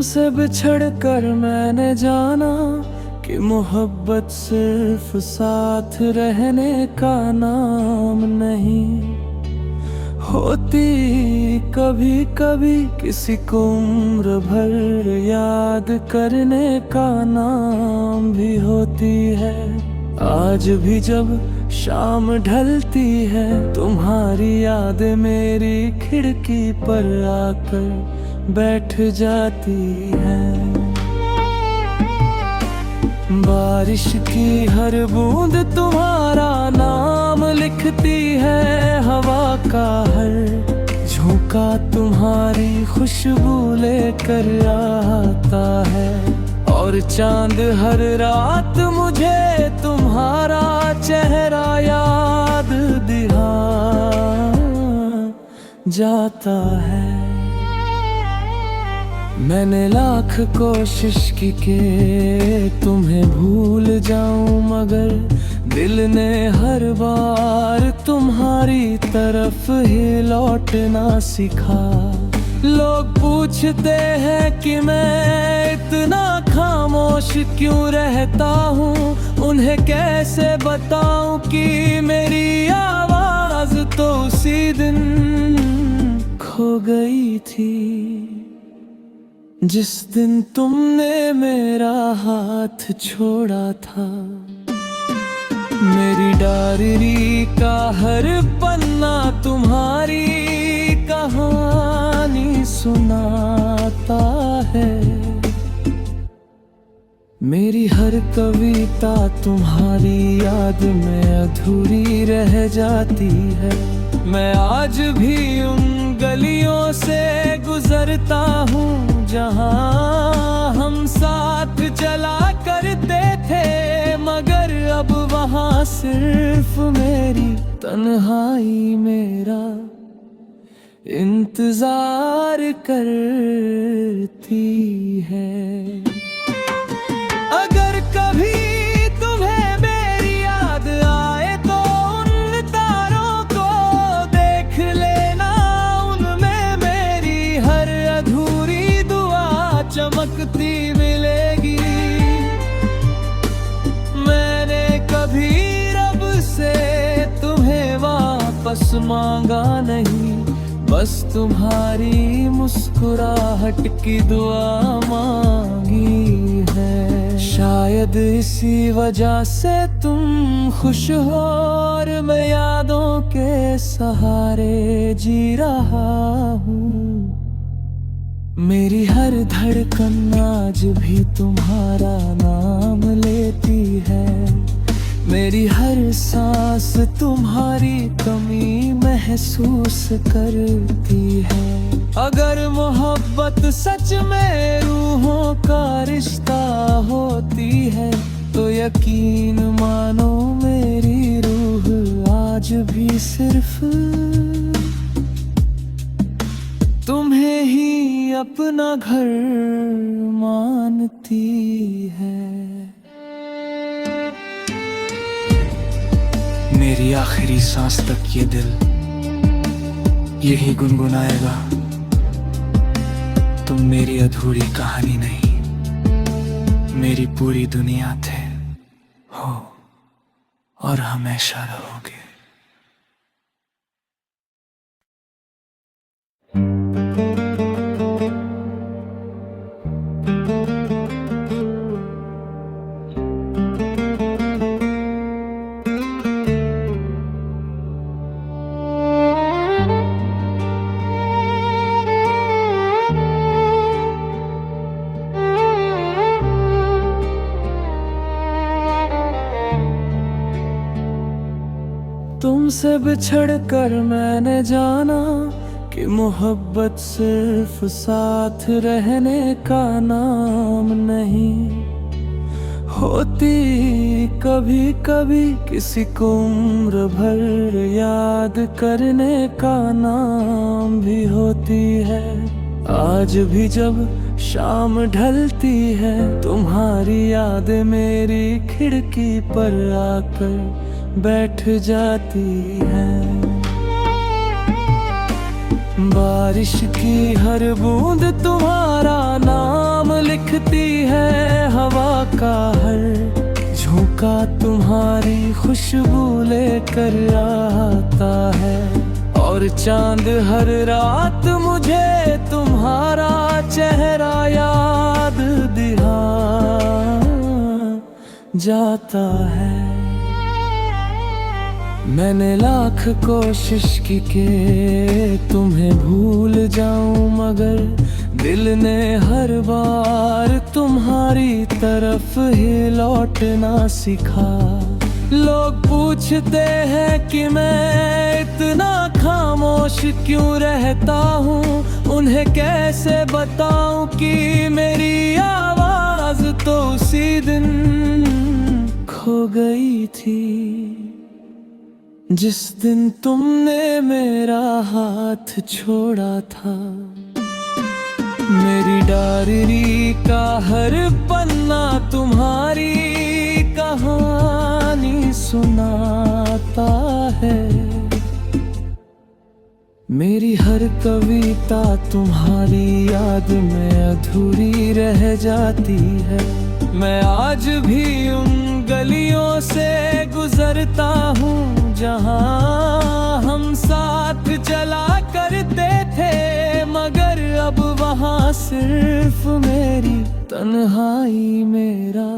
तुमसे बिछड़ कर मैंने जाना कि मोहब्बत सिर्फ साथ रहने का नाम नहीं होती। कभी कभी किसी को उम्र भर याद करने का नाम भी होती है। आज भी जब शाम ढलती है तुम्हारी याद मेरी खिड़की पर आकर बैठ जाती है। बारिश की हर बूंद तुम्हारा नाम लिखती है। हवा का हर झोंका तुम्हारी खुशबू लेकर आता है। और चांद हर रात मुझे तुम्हारा चेहरा याद दिला जाता है। मैंने लाख कोशिश की कि तुम्हें भूल जाऊं, मगर दिल ने हर बार तुम्हारी तरफ ही लौटना सीखा। लोग पूछते हैं कि मैं इतना खामोश क्यों रहता हूँ, उन्हें कैसे बताऊं कि मेरी आवाज तो उसी दिन खो गई थी जिस दिन तुमने मेरा हाथ छोड़ा था। मेरी डायरी का हर पन्ना तुम्हारी कहानी सुनाता है। मेरी हर कविता तुम्हारी याद में अधूरी रह जाती है। मैं आज भी उन गलियों से गुजरता हूँ जहाँ हम साथ चला करते थे, मगर अब वहाँ सिर्फ मेरी तन्हाई मेरा इंतजार करती है। अगर कभी तुम्हें मेरी याद आए तो उन तारों को देख लेना, उनमें मेरी हर अधूरी दुआ चमकती मिलेगी। मैंने कभी रब से तुम्हें वापस मांगा नहीं, बस तुम्हारी मुस्कुराहट की दुआ मांगी है। शायद इसी वजह से तुम खुश हो और मैं यादों के सहारे जी रहा हूँ। मेरी हर धड़कन आज भी तुम्हारा नाम लेती है। मेरी हर सांस तुम्हारी कमी महसूस करती है। अगर मोहब्बत सच में रूहों का रिश्ता होती है तो यकीन मानो मेरी रूह आज भी सिर्फ तुम्हें ही अपना घर मानती है। मेरी आखिरी सांस तक ये दिल यही गुनगुनाएगा, तुम मेरी अधूरी कहानी नहीं, मेरी पूरी दुनिया थे, हो और हमेशा रहोगे। तुमसे बिछड़ कर मैंने जाना कि मोहब्बत सिर्फ साथ रहने का नाम नहीं होती। कभी कभी किसी को उम्र भर याद करने का नाम भी होती है। आज भी जब शाम ढलती है तुम्हारी याद मेरी खिड़की पर आकर बैठ जाती है। बारिश की हर बूंद तुम्हारा नाम नाम लिखती है हवा का हर झोंका, तुम्हारी खुशबू लेकर आता है। और चांद हर रात मुझे तुम्हारा चेहरा याद दिला जाता है। मैंने लाख कोशिश की कि तुम्हें भूल जाऊं, मगर दिल ने हर बार तुम्हारी तरफ ही लौटना सिखा। लोग पूछते हैं कि मैं इतना खामोश क्यों रहता हूँ, उन्हें कैसे बताऊं कि मेरी आवाज तो उसी दिन खो गई थी जिस दिन तुमने मेरा हाथ छोड़ा था। मेरी डायरी का हर पन्ना तुम्हारी कहानी सुनाता है। मेरी हर कविता तुम्हारी याद में अधूरी रह जाती है। मैं आज भी उन गलियों से गुजरता हूँ जहाँ हम साथ चला करते थे, मगर अब वहाँ सिर्फ मेरी तन्हाई मेरा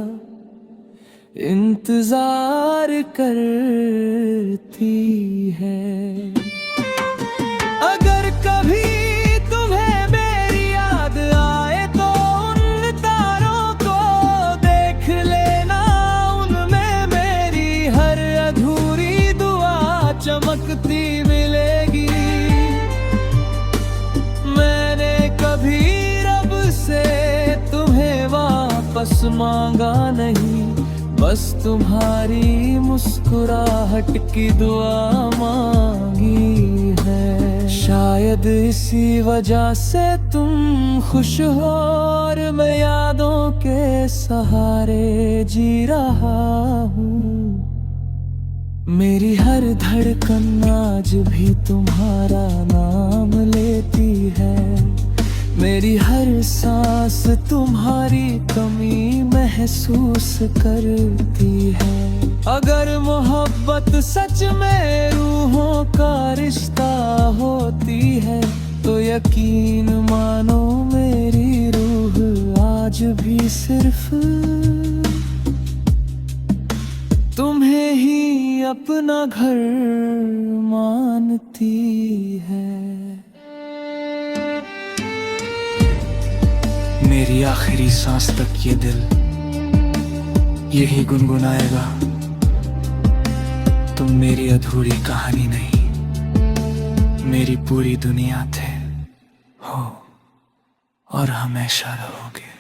इंतजार करती है। अगर कभी तुम्हें मेरी याद आए तो उन तारों को देख लेना, उनमें मेरी हर अधूरी दुआ चमकती मिलेगी। मैंने कभी रब से तुम्हें वापस मांगा नहीं, बस तुम्हारी मुस्कुराहट की दुआ मांगी है। शायद इसी वजह से तुम खुश हो और मैं यादों के सहारे जी रहा हूँ। मेरी हर धड़कन आज भी तुम्हारा नाम लेती है। मेरी हर सांस तुम्हारी कमी महसूस करती है। अगर मोहब्बत सच में रूहों का रिश्ता होती है तो यकीन मानो मेरी रूह आज भी सिर्फ तुम्हें ही अपना घर मानती है। मेरी आखिरी सांस तक ये दिल यही गुनगुनाएगा, तुम मेरी अधूरी कहानी नहीं, मेरी पूरी दुनिया थे, हो और हमेशा रहोगे।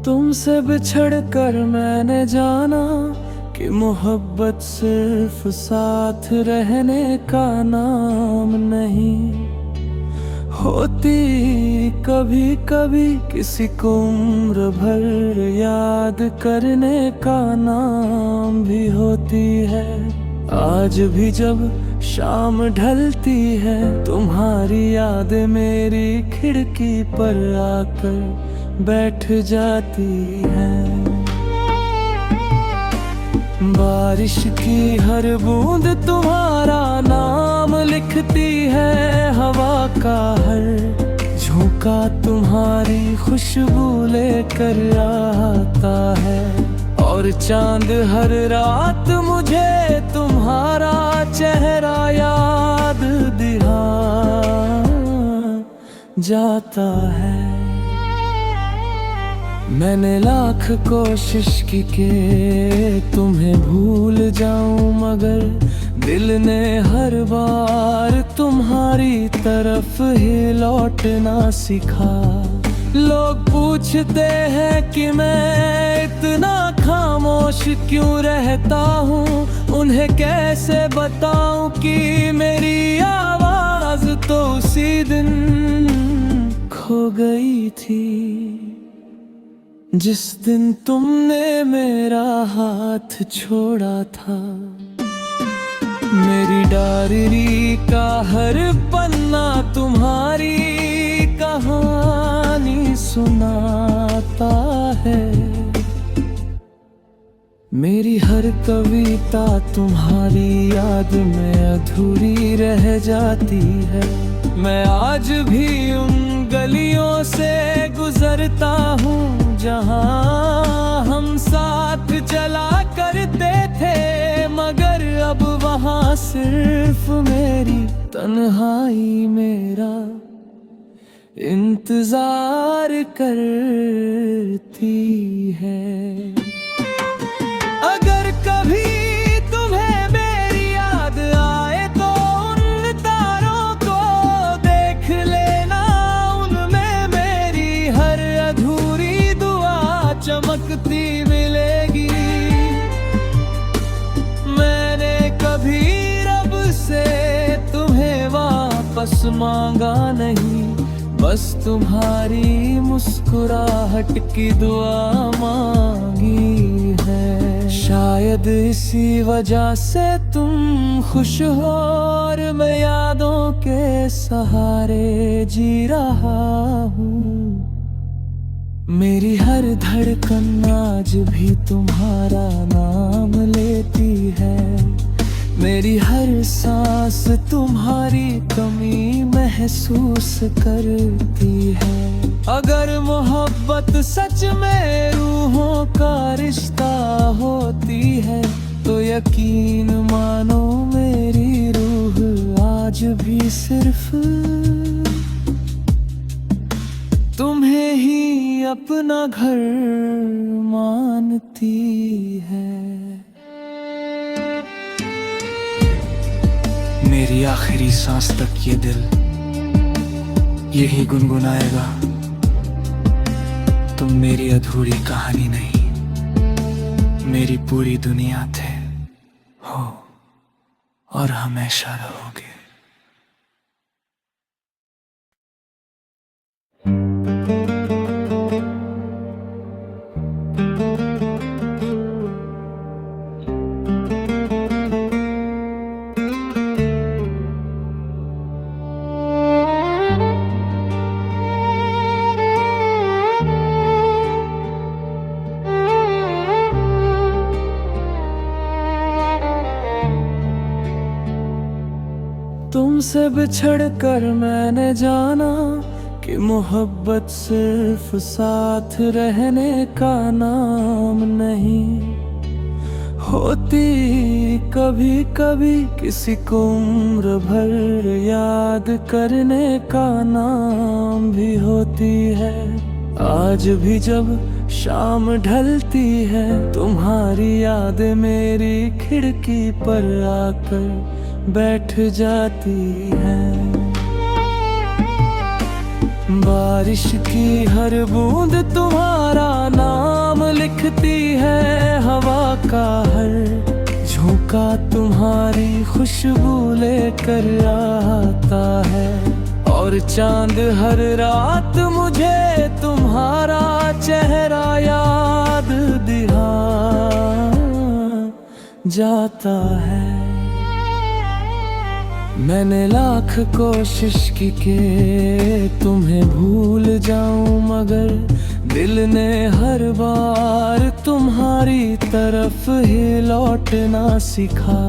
तुमसे बिछड़ कर मैंने जाना कि मोहब्बत सिर्फ साथ रहने का नाम नहीं होती। कभी कभी किसी को उम्र भर याद करने का नाम भी होती है। आज भी जब शाम ढलती है तुम्हारी याद मेरी खिड़की पर आकर बैठ जाती है। बारिश की हर बूंद तुम्हारा नाम लिखती है, हवा का हर झोंका तुम्हारी खुशबू लेकर आता है। और चांद हर रात मुझे तुम्हारा चेहरा याद दिला जाता है। मैंने लाख कोशिश की कि तुम्हें भूल जाऊं, मगर दिल ने हर बार तुम्हारी तरफ ही लौटना सिखा। लोग पूछते हैं कि मैं इतना खामोश क्यों रहता हूँ, उन्हें कैसे बताऊं कि मेरी आवाज तो उसी दिन खो गई थी जिस दिन तुमने मेरा हाथ छोड़ा था। मेरी डायरी का हर पन्ना तुम्हारी कहानी सुनाता है। मेरी हर कविता तुम्हारी याद में अधूरी रह जाती है। मैं आज भी उन गलियों से गुजरता हूँ जहाँ हम साथ चला करते थे, मगर अब वहाँ सिर्फ मेरी तन्हाई मेरा इंतजार करती है। अगर कभी तुम्हें मेरी याद आए तो उन तारों को देख लेना, उनमें मेरी हर अधूरी दुआ चमकती मिलेगी। मैंने कभी रब से तुम्हें वापस मांगा नहीं, बस तुम्हारी मुस्कुराहट की दुआ मांगी है। शायद इसी वजह से तुम खुश हो और मैं यादों के सहारे जी रहा हूँ। मेरी हर धड़कन आज भी तुम्हारा नाम लेती है। मेरी हर सांस तुम्हारी कमी महसूस करती है। अगर मोहब्बत सच में रूहों का रिश्ता होती है तो यकीन मानो मेरी रूह आज भी सिर्फ तुम्हें ही अपना घर मानती है। मेरी आखिरी सांस तक ये दिल यही गुनगुनाएगा, तुम मेरी अधूरी कहानी नहीं, मेरी पूरी दुनिया थे, हो और हमेशा रहोगे। तुमसे बिछड़ कर मैंने जाना कि मोहब्बत सिर्फ साथ रहने का नाम नहीं होती। कभी कभी किसी को उम्र भर याद करने का नाम भी होती है। आज भी जब शाम ढलती है तुम्हारी याद मेरी खिड़की पर आकर बैठ जाती है। बारिश की हर बूंद तुम्हारा नाम लिखती है। हवा का हर झोंका तुम्हारी खुशबू लेकर आता है। और चांद हर रात मुझे तुम्हारा चेहरा याद दिला जाता है। मैंने लाख कोशिश की कि तुम्हें भूल जाऊं, मगर दिल ने हर बार तुम्हारी तरफ ही लौटना सिखा।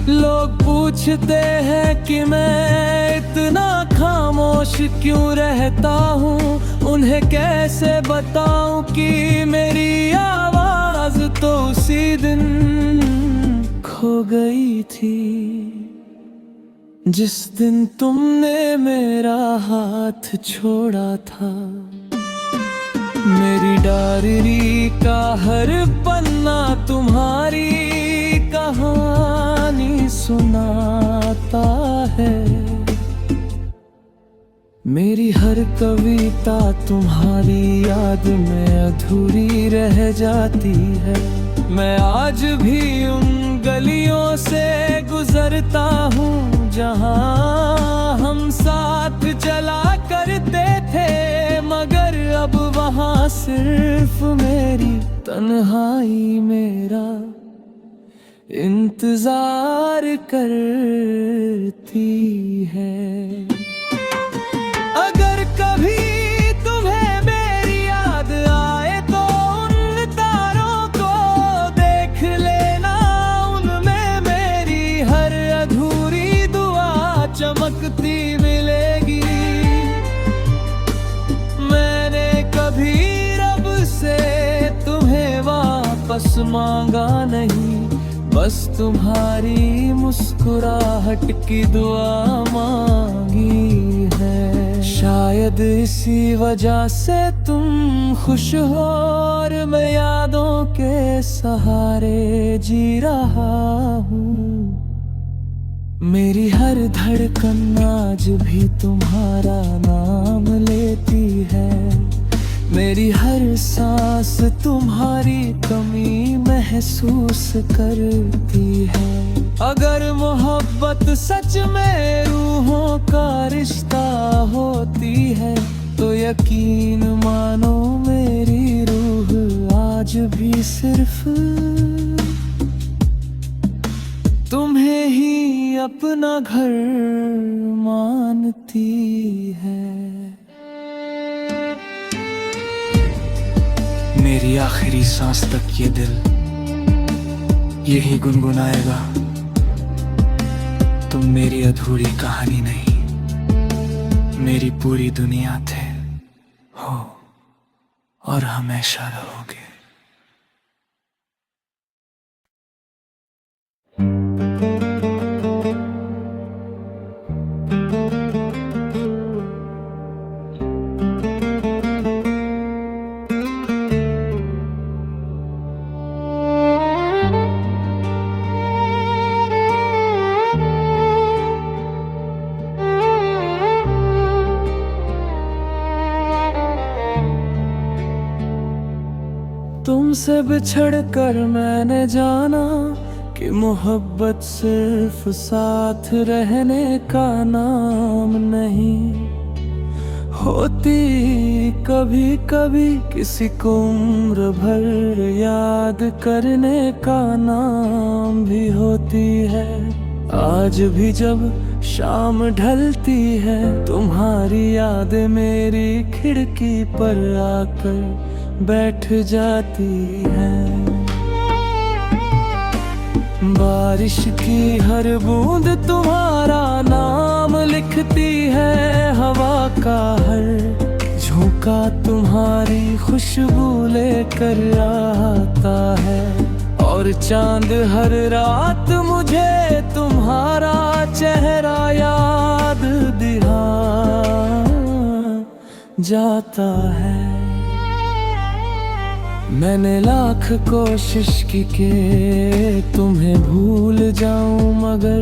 लोग पूछते हैं कि मैं इतना खामोश क्यों रहता हूँ, उन्हें कैसे बताऊं कि मेरी आवाज तो उसी दिन खो गई थी जिस दिन तुमने मेरा हाथ छोड़ा था। मेरी डायरी का हर पन्ना तुम्हारी कहानी सुनाता है। मेरी हर कविता तुम्हारी याद में अधूरी रह जाती है। मैं आज भी उन गलियों से गुजरता हूँ जहाँ हम साथ चला करते थे, मगर अब वहाँ सिर्फ मेरी तन्हाई मेरा इंतजार करती है। अगर कभी तुम्हें मेरी याद आए तो उन तारों को देख लेना, उनमें मेरी हर अधूरी दुआ चमकती मिलेगी। मैंने कभी रब से तुम्हें वापस मांगा नहीं, बस तुम्हारी मुस्कुराहट की दुआ मांगी है। शायद इसी वजह से तुम खुश हो और मैं यादों के सहारे जी रहा हूँ। मेरी हर धड़कन आज भी तुम्हारा नाम लेती है, मेरी हर सांस तुम्हारी कमी महसूस करती है। अगर मोहब्बत सच में रूहों का रिश्ता होती है तो यकीन मानो मेरी रूह आज भी सिर्फ तुम्हें ही अपना घर मानती है। मेरी आखिरी सांस तक ये दिल यही गुनगुनाएगा, तुम मेरी अधूरी कहानी नहीं, मेरी पूरी दुनिया थे, हो और हमेशा रहोगे। तुमसे बिछड़ कर मैंने जाना कि मोहब्बत सिर्फ साथ रहने का नाम नहीं होती। कभी कभी किसी को उम्र भर याद करने का नाम भी होती है। आज भी जब शाम ढलती है तुम्हारी याद मेरी खिड़की पर आकर बैठ जाती है। बारिश की हर बूंद तुम्हारा नाम लिखती है, हवा का हर झोंका तुम्हारी खुशबू लेकर आता है, और चांद हर रात मुझे तुम्हारा चेहरा याद दिला जाता है। मैंने लाख कोशिश की कि तुम्हें भूल जाऊं, मगर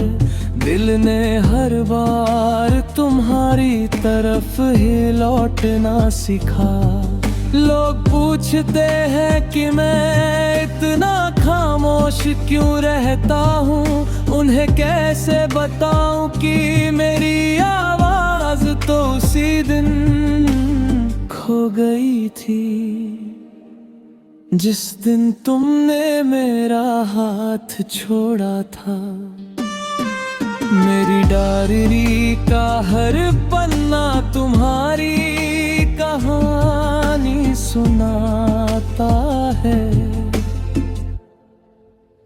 दिल ने हर बार तुम्हारी तरफ ही लौटना सीखा। लोग पूछते हैं कि मैं इतना खामोश क्यों रहता हूँ, उन्हें कैसे बताऊं कि मेरी आवाज तो उसी दिन खो गई थी जिस दिन तुमने मेरा हाथ छोड़ा था। मेरी डायरी का हर पन्ना तुम्हारी कहानी सुनाता है।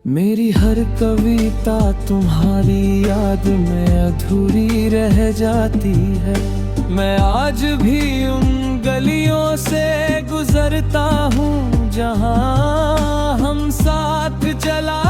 मेरी हर कविता तुम्हारी याद में अधूरी रह जाती है। मैं आज भी उन गलियों से गुजरता हूँ जहाँ हम साथ चला